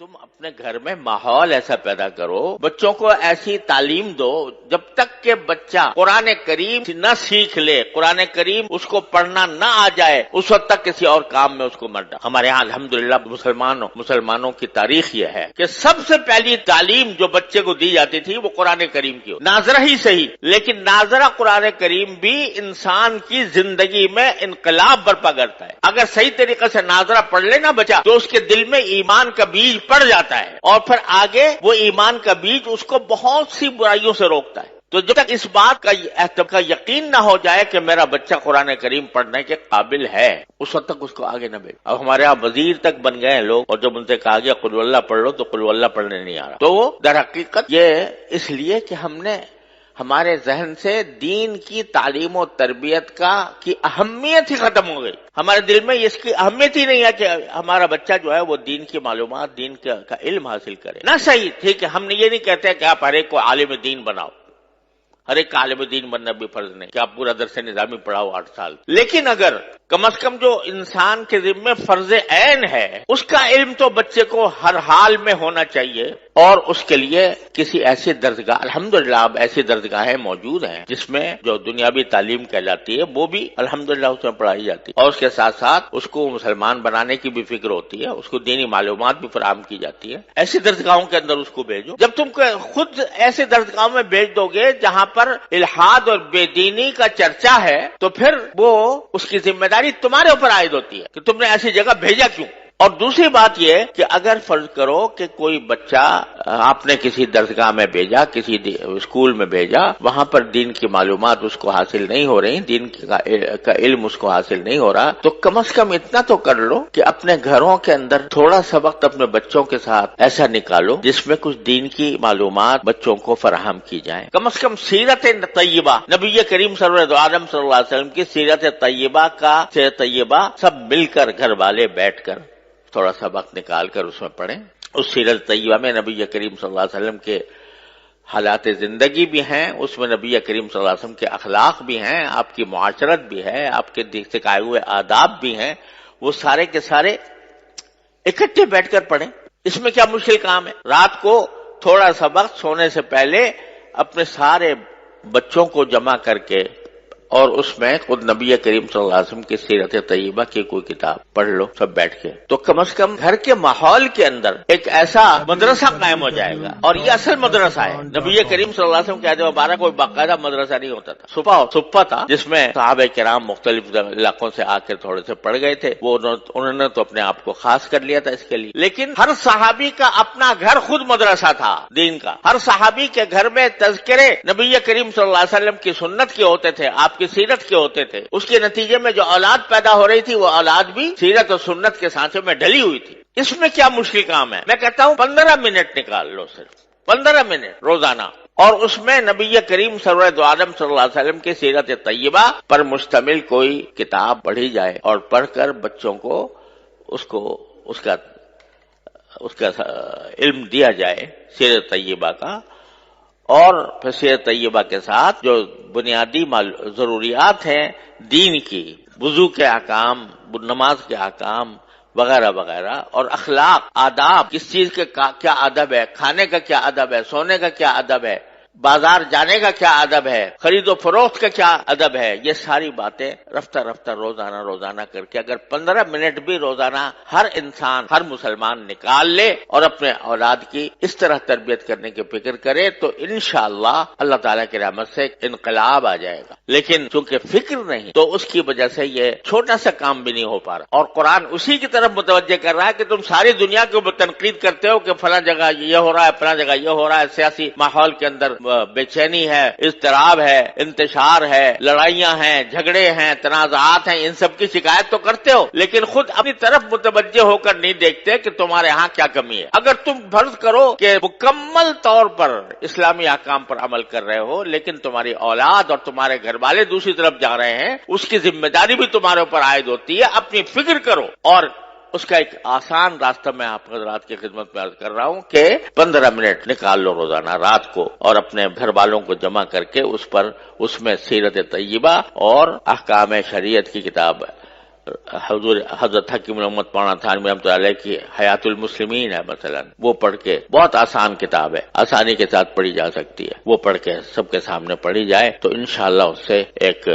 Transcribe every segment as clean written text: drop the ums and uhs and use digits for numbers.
تم اپنے گھر میں ماحول ایسا پیدا کرو، بچوں کو ایسی تعلیم دو جب تک کہ بچہ قرآن کریم نہ سیکھ لے، قرآن کریم اس کو پڑھنا نہ آ جائے، اس وقت تک کسی اور کام میں اس کو مت ڈالو۔ ہمارے ہاں الحمدللہ مسلمانوں کی تاریخ یہ ہے کہ سب سے پہلی تعلیم جو بچے کو دی جاتی تھی وہ قرآن کریم کی ہو، ناظرہ ہی صحیح، لیکن ناظرہ قرآن کریم بھی انسان کی زندگی میں انقلاب برپا کرتا ہے۔ اگر صحیح طریقے سے ناظرہ پڑھ لے نا بچہ تو اس کے دل میں ایمان کا بیج پڑ جاتا ہے، اور پھر آگے وہ ایمان کا بیج اس کو بہت سی برائیوں سے روکتا ہے۔ تو جب تک اس بات کا یقین نہ ہو جائے کہ میرا بچہ قرآن کریم پڑھنے کے قابل ہے، اس وقت تک اس کو آگے نہ بھیجو۔ اب ہمارے یہاں وزیر تک بن گئے ہیں لوگ، اور جب ان سے کہا گیا قل واللہ پڑھ لو تو قل واللہ پڑھنے نہیں آ رہا۔ تو در حقیقت یہ اس لیے کہ ہم نے ہمارے ذہن سے دین کی تعلیم و تربیت کی اہمیت ہی ختم ہو گئی۔ ہمارے دل میں اس کی اہمیت ہی نہیں ہے کہ ہمارا بچہ جو ہے وہ دین کی معلومات، دین کا علم حاصل کرے۔ نہ صحیح، ٹھیک ہے، ہم نے یہ نہیں کہتے کہ آپ ہر ایک کو عالم دین بناؤ، ہر ایک کا عالم دین بننا بھی فرض نہیں کہ آپ پورا درس نظامی پڑھاؤ 8 سال، لیکن اگر کم از کم جو انسان کے ذمہ فرض عین ہے اس کا علم تو بچے کو ہر حال میں ہونا چاہیے، اور اس کے لیے کسی ایسی درسگاہ، الحمدللہ اب ایسی درسگاہیں موجود ہیں جس میں جو دنیاوی تعلیم کہلاتی ہے وہ بھی الحمدللہ اس میں پڑھائی جاتی ہے، اور اس کے ساتھ ساتھ اس کو مسلمان بنانے کی بھی فکر ہوتی ہے، اس کو دینی معلومات بھی فراہم کی جاتی ہے۔ ایسی درسگاہوں کے اندر اس کو بھیجو۔ جب تم خود ایسی درسگاہوں میں بھیج دو گے جہاں پر الحاد اور بے دینی کا چرچا ہے تو پھر وہ اس کی ذمہ داری تمہارے اوپر عائد ہوتی ہے کہ تم نے ایسی جگہ بھیجا کیوں۔ اور دوسری بات یہ کہ اگر فرض کرو کہ کوئی بچہ آپ نے کسی درسگاہ میں بھیجا، کسی اسکول میں بھیجا، وہاں پر دین کی معلومات اس کو حاصل نہیں ہو رہی، دین کا علم اس کو حاصل نہیں ہو رہا، تو کم از کم اتنا تو کر لو کہ اپنے گھروں کے اندر تھوڑا سا وقت اپنے بچوں کے ساتھ ایسا نکالو جس میں کچھ دین کی معلومات بچوں کو فراہم کی جائیں۔ کم از کم سیرت طیبہ، نبی کریم سرور دو عالم صلی اللہ علیہ وسلم کی سیرت طیبہ سب مل کر گھر والے بیٹھ کر تھوڑا سا وقت نکال کر اس میں پڑھیں۔ اس سیرت طیبہ میں نبی کریم صلی اللہ علیہ وسلم کے حالات زندگی بھی ہیں، اس میں نبی کریم صلی اللہ علیہ وسلم کے اخلاق بھی ہیں، آپ کی معاشرت بھی ہے، آپ کے سکھائے ہوئے آداب بھی ہیں، وہ سارے کے سارے اکٹھے بیٹھ کر پڑھیں۔ اس میں کیا مشکل کام ہے؟ رات کو تھوڑا سا وقت سونے سے پہلے اپنے سارے بچوں کو جمع کر کے اور اس میں خود نبی کریم صلی اللہ علیہ وسلم کی سیرت طیبہ کی کوئی کتاب پڑھ لو سب بیٹھ کے، تو کم از کم گھر کے ماحول کے اندر ایک ایسا مدرسہ قائم ہو جائے گا، اور یہ اصل مدرسہ ہے۔ نبی کریم صلی اللہ علیہ وسلم کے عہد مبارک کوئی باقاعدہ مدرسہ نہیں ہوتا تھا، صفہ تھا جس میں صحابہ کرام مختلف علاقوں سے آ کے تھوڑے سے پڑھ گئے تھے، وہ انہوں نے تو اپنے آپ کو خاص کر لیا تھا اس کے لیے، لیکن ہر صحابی کا اپنا گھر خود مدرسہ تھا دین کا۔ ہر صحابی کے گھر میں تذکرے نبی کریم صلی اللہ علیہ وسلم کی سنت کے ہوتے تھے، آپ کی سیرت کے ہوتے تھے، اس کے نتیجے میں جو اولاد پیدا ہو رہی تھی وہ اولاد بھی سیرت اور سنت کے سانچے میں ڈلی ہوئی تھی۔ اس میں کیا مشکل کام ہے؟ میں کہتا ہوں 15 منٹ نکال لو، صرف 15 منٹ روزانہ، اور اس میں نبی کریم سرور دو عالم صلی اللہ علیہ وسلم کی سیرت طیبہ پر مشتمل کوئی کتاب پڑھی جائے، اور پڑھ کر بچوں کو اس کا علم دیا جائے سیرت طیبہ کا، اور پھر سیرت طیبہ کے ساتھ جو بنیادی ضروریات ہیں دین کی، وضو کے احکام، نماز کے احکام وغیرہ وغیرہ، اور اخلاق، آداب، کس چیز کے کیا ادب ہے، کھانے کا کیا ادب ہے، سونے کا کیا ادب ہے، بازار جانے کا کیا ادب ہے، خرید و فروخت کا کیا ادب ہے، یہ ساری باتیں رفتہ روزانہ کر کے اگر 15 منٹ بھی روزانہ ہر انسان، ہر مسلمان نکال لے اور اپنے اولاد کی اس طرح تربیت کرنے کی فکر کرے تو انشاءاللہ اللہ تعالیٰ کی رحمت سے انقلاب آ جائے گا۔ لیکن چونکہ فکر نہیں تو اس کی وجہ سے یہ چھوٹا سا کام بھی نہیں ہو پا رہا، اور قرآن اسی کی طرف متوجہ کر رہا ہے کہ تم ساری دنیا کے اوپر تنقید کرتے ہو کہ فلاں جگہ یہ ہو رہا ہے، فلاں جگہ یہ ہو رہا ہے، سیاسی ماحول کے اندر بے چینی ہے، اضطراب ہے، انتشار ہے، لڑائیاں ہیں، جھگڑے ہیں، تنازعات ہیں، ان سب کی شکایت تو کرتے ہو، لیکن خود اپنی طرف متوجہ ہو کر نہیں دیکھتے کہ تمہارے ہاں کیا کمی ہے۔ اگر تم فرض کرو کہ مکمل طور پر اسلامی احکام پر عمل کر رہے ہو، لیکن تمہاری اولاد اور تمہارے گھر والے دوسری طرف جا رہے ہیں، اس کی ذمہ داری بھی تمہارے اوپر عائد ہوتی ہے۔ اپنی فکر کرو، اور اس کا ایک آسان راستہ میں آپ حضرات کی خدمت میں عرض کر رہا ہوں کہ 15 منٹ نکال لو روزانہ رات کو، اور اپنے گھر والوں کو جمع کر کے اس میں سیرت طیبہ اور احکام شریعت کی کتاب حضور حضرت حکیم الامت مولانا تھانوی رحمۃ اللہ علیہ کی حیات المسلمین ہے مثلا، وہ پڑھ کے، بہت آسان کتاب ہے، آسانی کے ساتھ پڑھی جا سکتی ہے، وہ پڑھ کے سب کے سامنے پڑھی جائے تو انشاءاللہ اس سے ایک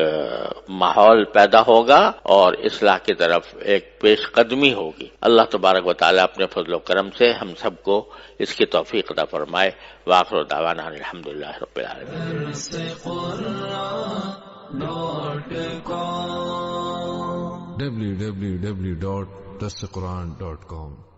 ماحول پیدا ہوگا اور اصلاح کی طرف ایک پیش قدمی ہوگی۔ اللہ تبارک و تعالیٰ اپنے فضل و کرم سے ہم سب کو اس کی توفیق عطا فرمائے۔ وآخر دعوانا الحمدللہ رب العالمین۔ www.dasquran.com